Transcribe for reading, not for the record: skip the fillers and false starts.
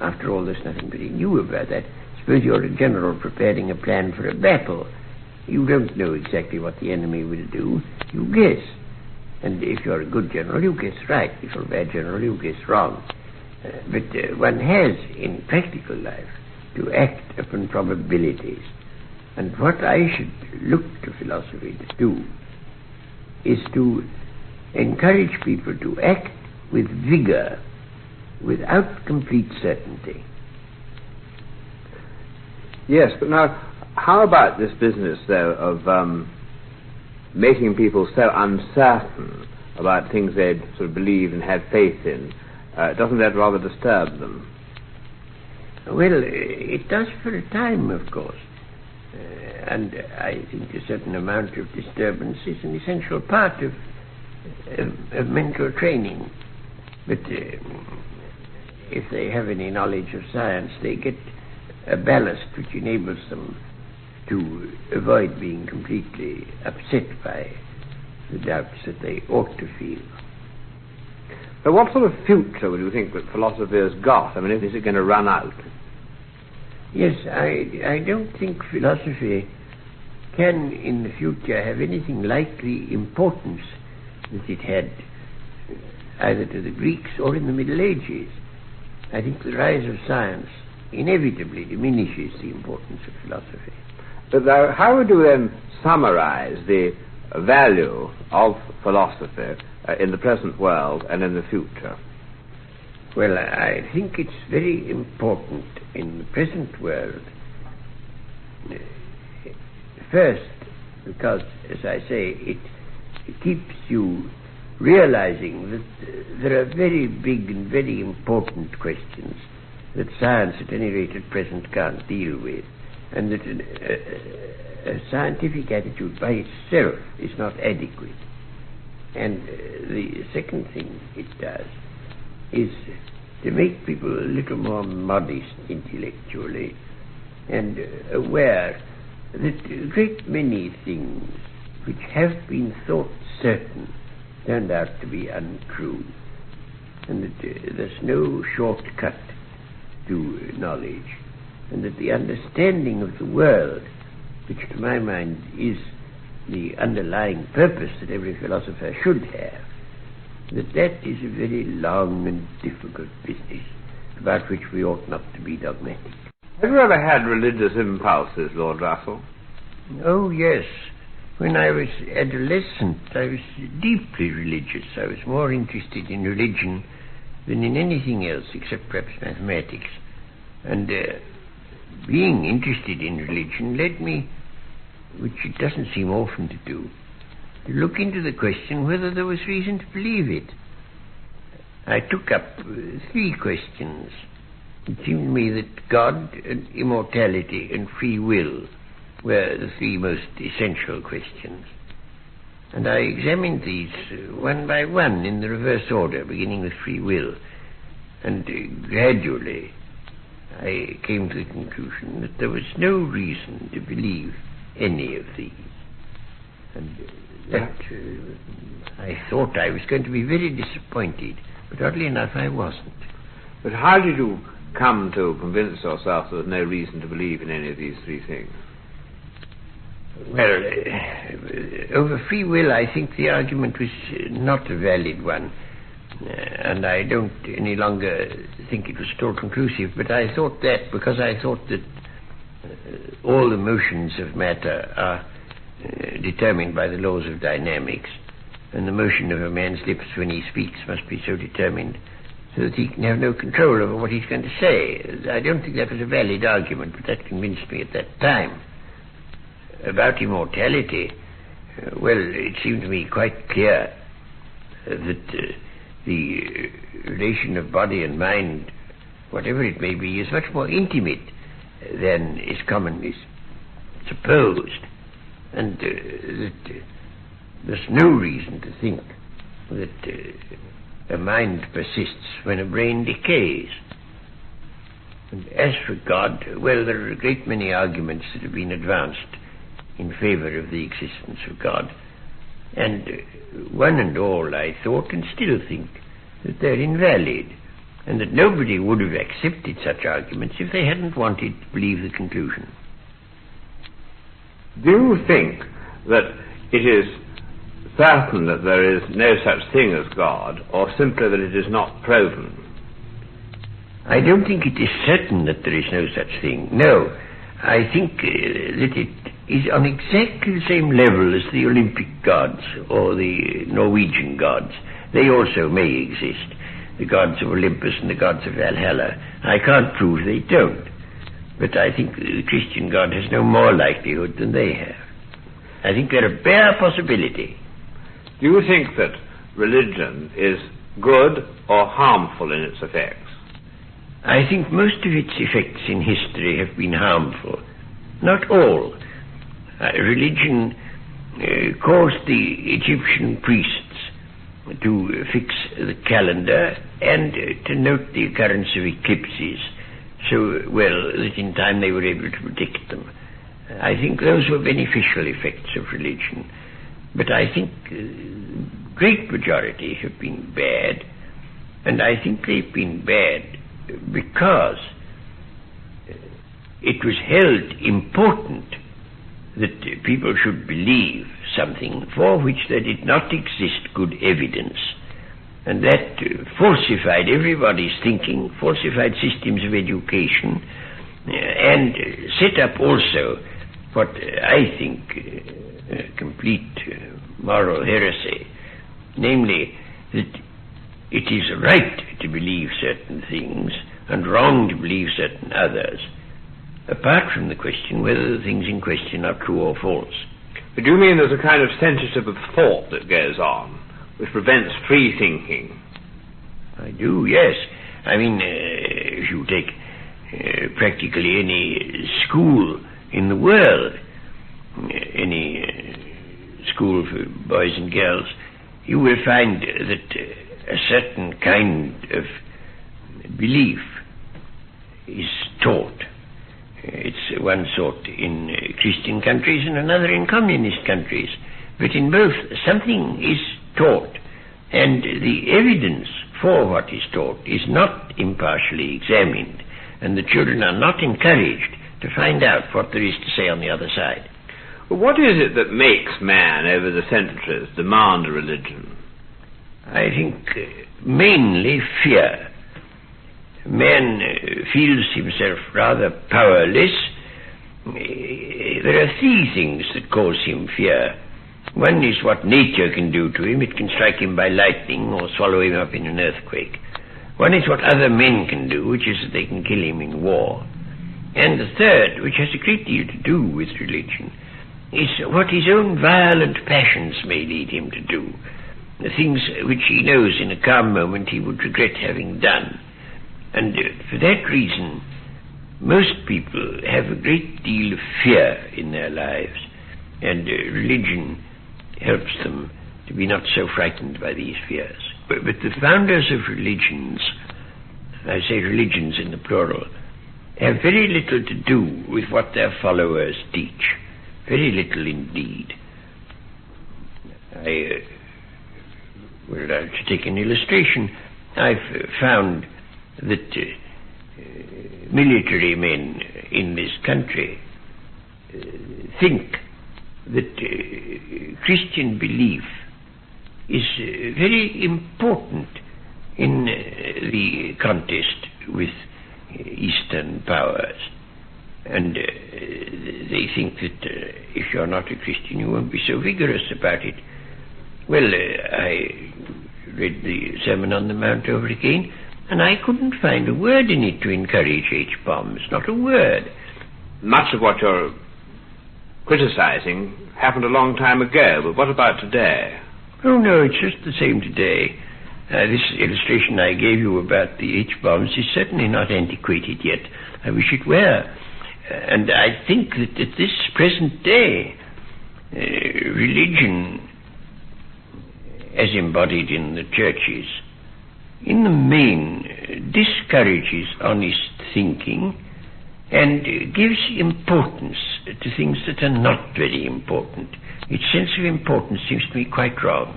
After all, there's nothing very new about that. Suppose you're a general preparing a plan for a battle. You don't know exactly what the enemy will do. You guess. And if you're a good general, you guess right. If you're a bad general, you guess wrong. But one has, in practical life, to act upon probabilities. And what I should look to philosophy to do is to encourage people to act with vigor, without complete certainty. Yes, but now, how about this business, though, of making people so uncertain about things they'd sort of believe and have faith in? Doesn't that rather disturb them? Well, it does for a time, of course. And I think a certain amount of disturbance is an essential part of mental training. But if they have any knowledge of science, they get a ballast which enables them to avoid being completely upset by the doubts that they ought to feel. So what sort of future would you think that philosophy has got? I mean, is it going to run out? Yes, I don't think philosophy can in the future have anything like the importance that it had either to the Greeks or in the Middle Ages. I think the rise of science inevitably diminishes the importance of philosophy. But how would you then summarize the value of philosophy in the present world and in the future? Well, I think it's very important in the present world. First, because, as I say, it keeps you realizing that there are very big and very important questions that science, at any rate at present, can't deal with, and that a scientific attitude by itself is not adequate. And the second thing it does is to make people a little more modest intellectually and aware that a great many things which have been thought certain turned out to be untrue, and that there's no shortcut to knowledge, and that the understanding of the world, which to my mind is the underlying purpose that every philosopher should have, that is a very long and difficult business about which we ought not to be dogmatic. Have you ever had religious impulses, Lord Russell? Oh, yes. When I was adolescent, I was deeply religious. I was more interested in religion than in anything else, except perhaps mathematics. And being interested in religion led me, which it doesn't seem often to do, to look into the question whether there was reason to believe it. I took up 3 questions. It seemed to me that God and immortality and free will were the 3 most essential questions. And I examined these one by one in the reverse order, beginning with free will. And gradually I came to the conclusion that there was no reason to believe any of these. And that I thought I was going to be very disappointed, but oddly enough I wasn't. But how did you come to convince yourself there was no reason to believe in any of these 3 things? Well, over free will, I think the argument was not a valid one, and I don't any longer think it was at all conclusive, but I thought that because I thought that all the motions of matter are determined by the laws of dynamics, and the motion of a man's lips when he speaks must be so determined so that he can have no control over what he's going to say. I don't think that was a valid argument, but that convinced me at that time. About immortality, well, it seemed to me quite clear that the relation of body and mind, whatever it may be, is much more intimate than is commonly supposed, and that there's no reason to think that a mind persists when a brain decays. And as for God, well, there are a great many arguments that have been advanced in favor of the existence of God, and one and all I thought and still think that they're invalid. and that nobody would have accepted such arguments if they hadn't wanted to believe the conclusion. Do you think that it is certain that there is no such thing as God, or simply that it is not proven? I don't think it is certain that there is no such thing. No, I think that it is on exactly the same level as the Olympic gods or the Norwegian gods. They also may exist, the gods of Olympus and the gods of Valhalla. I can't prove they don't, but I think the Christian God has no more likelihood than they have. I think they're a bare possibility. Do you think that religion is good or harmful in its effects? I think most of its effects in history have been harmful. Not all. Religion caused the Egyptian priests to fix the calendar and to note the occurrence of eclipses so well that in time they were able to predict them. I think those were beneficial effects of religion. But I think great majority have been bad, and I think they've been bad because it was held important that people should believe something for which there did not exist good evidence, and that falsified everybody's thinking, falsified systems of education, and set up also what I think complete moral heresy, namely that it is right to believe certain things and wrong to believe certain others, apart from the question whether the things in question are true or false. But do you mean there's a kind of censorship of thought that goes on, which prevents free thinking? I do, yes. I mean, if you take practically any school in the world, any school for boys and girls, you will find that a certain kind of belief is taught. It's one sort in Christian countries and another in communist countries. But in both, something is taught, and the evidence for what is taught is not impartially examined, and the children are not encouraged to find out what there is to say on the other side. Well, what is it that makes man, over the centuries, demand a religion? I think mainly fear. Man feels himself rather powerless. There are three things that cause him fear. One is what nature can do to him. It can strike him by lightning or swallow him up in an earthquake. One is what other men can do, which is that they can kill him in war. And the third, which has a great deal to do with religion, is what his own violent passions may lead him to do. The things which he knows in a calm moment he would regret having done. And for that reason, most people have a great deal of fear in their lives, and religion helps them to be not so frightened by these fears. But the founders of religions, I say religions in the plural, have very little to do with what their followers teach. Very little indeed. To take an illustration, I've found that military men in this country think that Christian belief is very important in the contest with Eastern powers. And they think that if you're not a Christian, you won't be so vigorous about it. Well, I read the Sermon on the Mount over again, and I couldn't find a word in it to encourage H-bombs, not a word. Much of what you're criticizing happened a long time ago, but what about today? Oh, no, it's just the same today. This illustration I gave you about the H-bombs is certainly not antiquated yet. I wish it were. And I think that at this present day, religion, as embodied in the churches, in the main discourages honest thinking and gives importance to things that are not very important. Its sense of importance seems to me quite wrong.